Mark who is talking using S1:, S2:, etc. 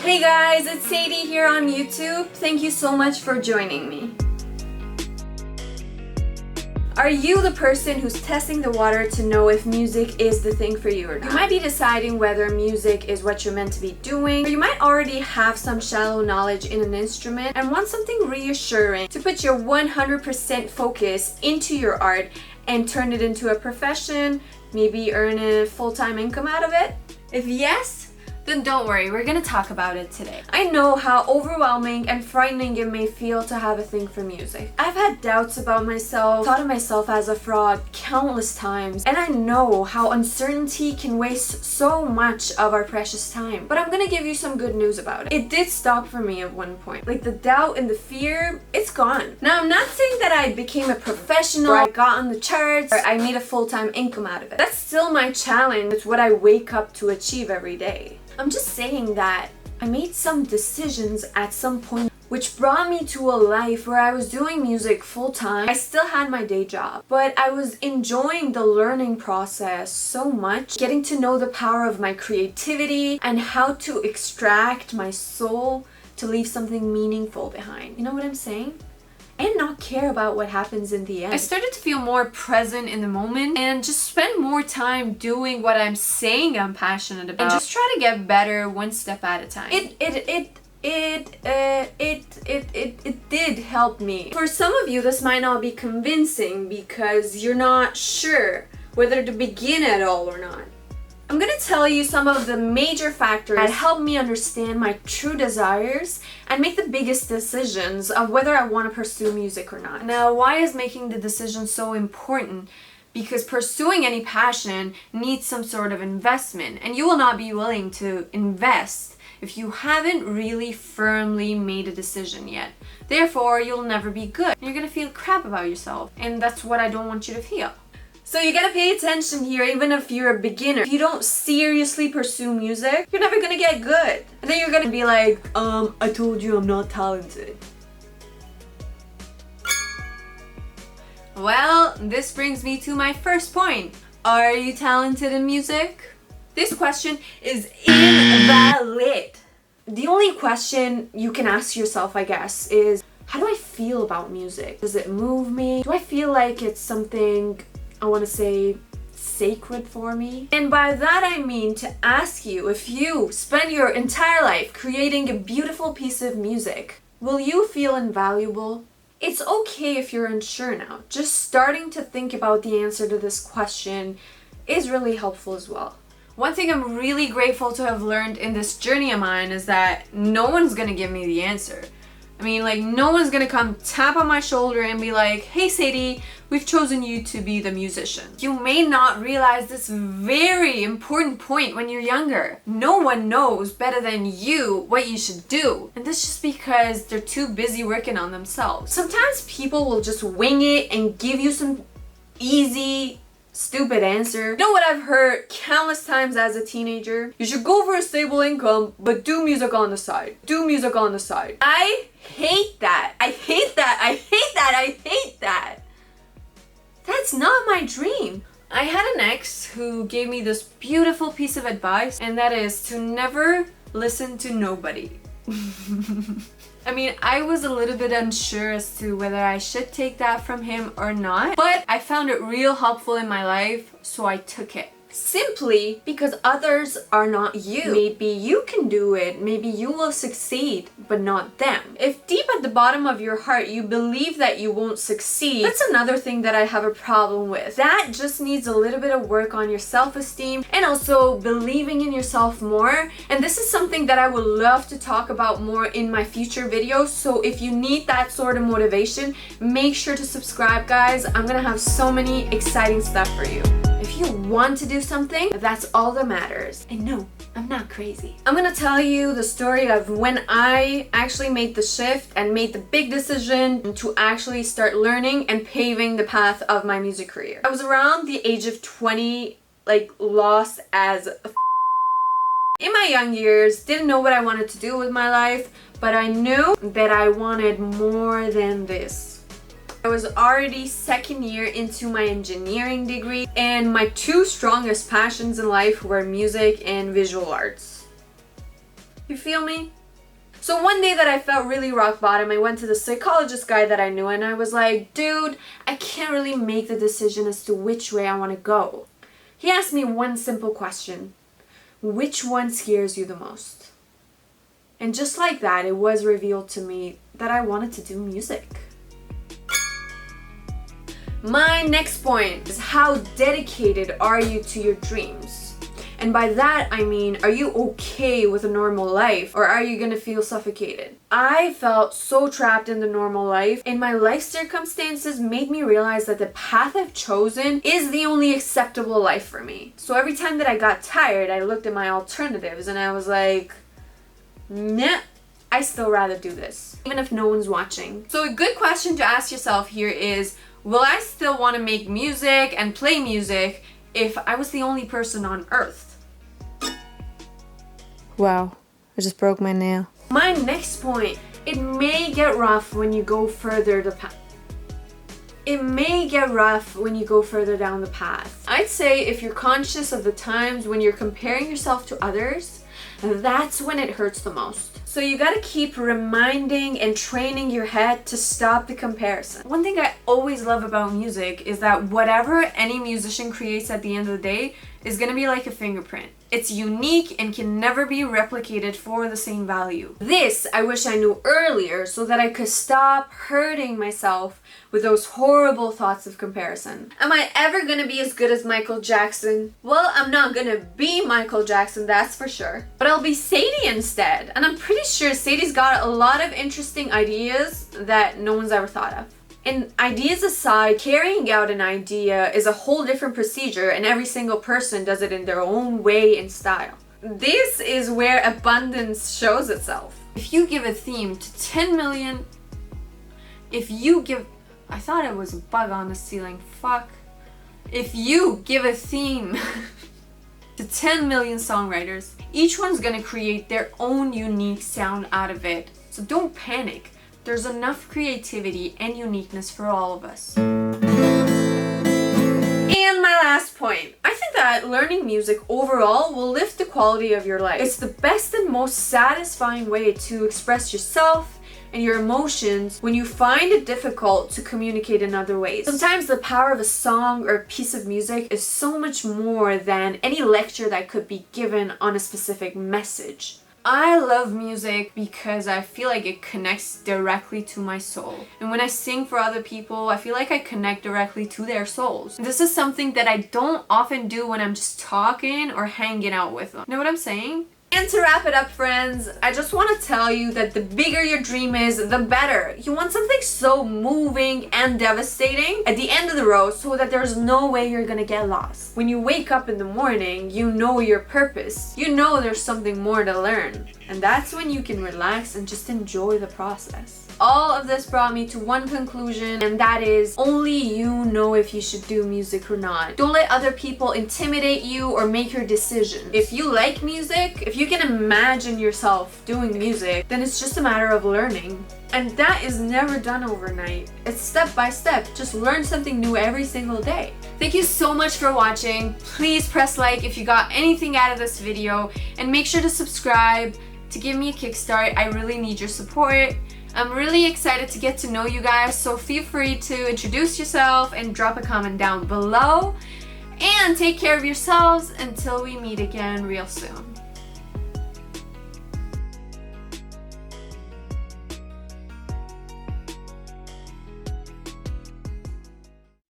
S1: Hey guys, it's Sadie here on YouTube. Thank you so much for joining me. Are you the person who's testing the water to know if music is the thing for you or not? You might be deciding whether music is what you're meant to be doing, or you might already have some shallow knowledge in an instrument and want something reassuring to put your 100% focus into your art and turn it into a profession, maybe earn a full-time income out of it? If yes, then don't worry, we're gonna talk about it today. I know how overwhelming and frightening it may feel to have a thing for music. I've had doubts about myself, thought of myself as a fraud countless times, and I know how uncertainty can waste so much of our precious time. But I'm gonna give you some good news about it. It did stop for me at one point. Like the doubt and the fear, it's gone. Now I'm not saying that I became a professional, or I got on the charts, or I made a full-time income out of it. That's still my challenge. It's what I wake up to achieve every day. I'm just saying that I made some decisions at some point which brought me to a life where I was doing music full time. I still had my day job, but I was enjoying the learning process so much, getting to know the power of my creativity and how to extract my soul to leave something meaningful behind. You know what I'm saying? And not care about what happens in the end. I started to feel more present in the moment and just spend more time doing what I'm saying I'm passionate about and just try to get better one step at a time. It did help me. For some of you, this might not be convincing because you're not sure whether to begin at all or not. I'm gonna tell you some of the major factors that help me understand my true desires and make the biggest decisions of whether I want to pursue music or not. Now, why is making the decision so important? Because pursuing any passion needs some sort of investment, and you will not be willing to invest if you haven't really firmly made a decision yet. Therefore, you'll never be good. You're gonna feel crap about yourself, and that's what I don't want you to feel. So you gotta pay attention here, even if you're a beginner. If you don't seriously pursue music, you're never gonna get good. And then you're gonna be like, I told you I'm not talented. Well, this brings me to my first point. Are you talented in music? This question is invalid. The only question you can ask yourself, I guess, is how do I feel about music? Does it move me? Do I feel like it's something I want to say sacred for me? And by that I mean to ask you, if you spend your entire life creating a beautiful piece of music, will you feel invaluable? It's okay if you're unsure now. Just starting to think about the answer to this question is really helpful as well. One thing I'm really grateful to have learned in this journey of mine is that no one's gonna give me the answer. I mean, like, no one's gonna come tap on my shoulder and be like, hey Sadie, we've chosen you to be the musician. You may not realize this very important point when you're younger. No one knows better than you what you should do. And this just because they're too busy working on themselves. Sometimes people will just wing it and give you some easy, stupid answer. You know what I've heard countless times as a teenager? You should go for a stable income, but do music on the side. Do music on the side. I hate that. I hate that. I hate that. I hate that. That's not my dream. I had an ex who gave me this beautiful piece of advice, and that is to never listen to nobody. I mean, I was a little bit unsure as to whether I should take that from him or not, but I found it real helpful in my life, so I took it. Simply because others are not you. Maybe you can do it, maybe you will succeed, but not them. If deep at the bottom of your heart you believe that you won't succeed, that's another thing that I have a problem with. That just needs a little bit of work on your self-esteem and also believing in yourself more. And this is something that I would love to talk about more in my future videos. So if you need that sort of motivation, make sure to subscribe, guys. I'm gonna have so many exciting stuff for you. If you want to do something, that's all that matters. And no, I'm not crazy. I'm gonna tell you the story of when I actually made the shift and made the big decision to actually start learning and paving the path of my music career. I was around the age of 20, like lost as a in my young years, didn't know what I wanted to do with my life, but I knew that I wanted more than this. I was already second year into my engineering degree, and my two strongest passions in life were music and visual arts. You feel me? So one day that I felt really rock bottom, I went to the psychologist guy that I knew and I was like, dude, I can't really make the decision as to which way I want to go. He asked me one simple question. Which one scares you the most? And just like that, it was revealed to me that I wanted to do music. My next point is, how dedicated are you to your dreams? And by that I mean, are you okay with a normal life or are you gonna feel suffocated? I felt so trapped in the normal life, and my life circumstances made me realize that the path I've chosen is the only acceptable life for me. So every time that I got tired, I looked at my alternatives and I was like, nah, I still rather do this, even if no one's watching. So a good question to ask yourself here is, will I still want to make music and play music if I was the only person on earth?
S2: Wow, I just broke my nail.
S1: My next point, it may get rough when you go further the path. It may get rough when you go further down the path. I'd say if you're conscious of the times when you're comparing yourself to others, that's when it hurts the most. So you gotta keep reminding and training your head to stop the comparison. One thing I always love about music is that whatever any musician creates at the end of the day is gonna be like a fingerprint. It's unique and can never be replicated for the same value. This I wish I knew earlier so that I could stop hurting myself with those horrible thoughts of comparison. Am I ever gonna be as good as Michael Jackson? Well, I'm not gonna be Michael Jackson, that's for sure. But I'll be Sadie instead. And I'm pretty sure Sadie's got a lot of interesting ideas that no one's ever thought of. And ideas aside, carrying out an idea is a whole different procedure, and every single person does it in their own way and style. This is where abundance shows itself. If you give a theme to 10 million, I thought it was a bug on the ceiling, fuck. If you give a theme to 10 million songwriters, each one's gonna create their own unique sound out of it. So don't panic. There's enough creativity and uniqueness for all of us. And my last point. I think that learning music overall will lift the quality of your life. It's the best and most satisfying way to express yourself and your emotions when you find it difficult to communicate in other ways. Sometimes the power of a song or a piece of music is so much more than any lecture that could be given on a specific message. I love music because I feel like it connects directly to my soul. And when I sing for other people, I feel like I connect directly to their souls. This is something that I don't often do when I'm just talking or hanging out with them. You know what I'm saying? And to wrap it up, friends, I just want to tell you that the bigger your dream is, the better. You want something so moving and devastating at the end of the road so that there's no way you're gonna get lost. When you wake up in the morning, you know your purpose. You know there's something more to learn. And that's when you can relax and just enjoy the process. All of this brought me to one conclusion, and that is, only you know if you should do music or not. Don't let other people intimidate you or make your decisions. If you like music, if you can imagine yourself doing music, then it's just a matter of learning. And that is never done overnight. It's step by step. Just learn something new every single day. Thank you so much for watching. Please press like if you got anything out of this video, and make sure to subscribe to give me a kickstart. I really need your support. I'm really excited to get to know you guys, so feel free to introduce yourself and drop a comment down below. And take care of yourselves until we meet again real soon.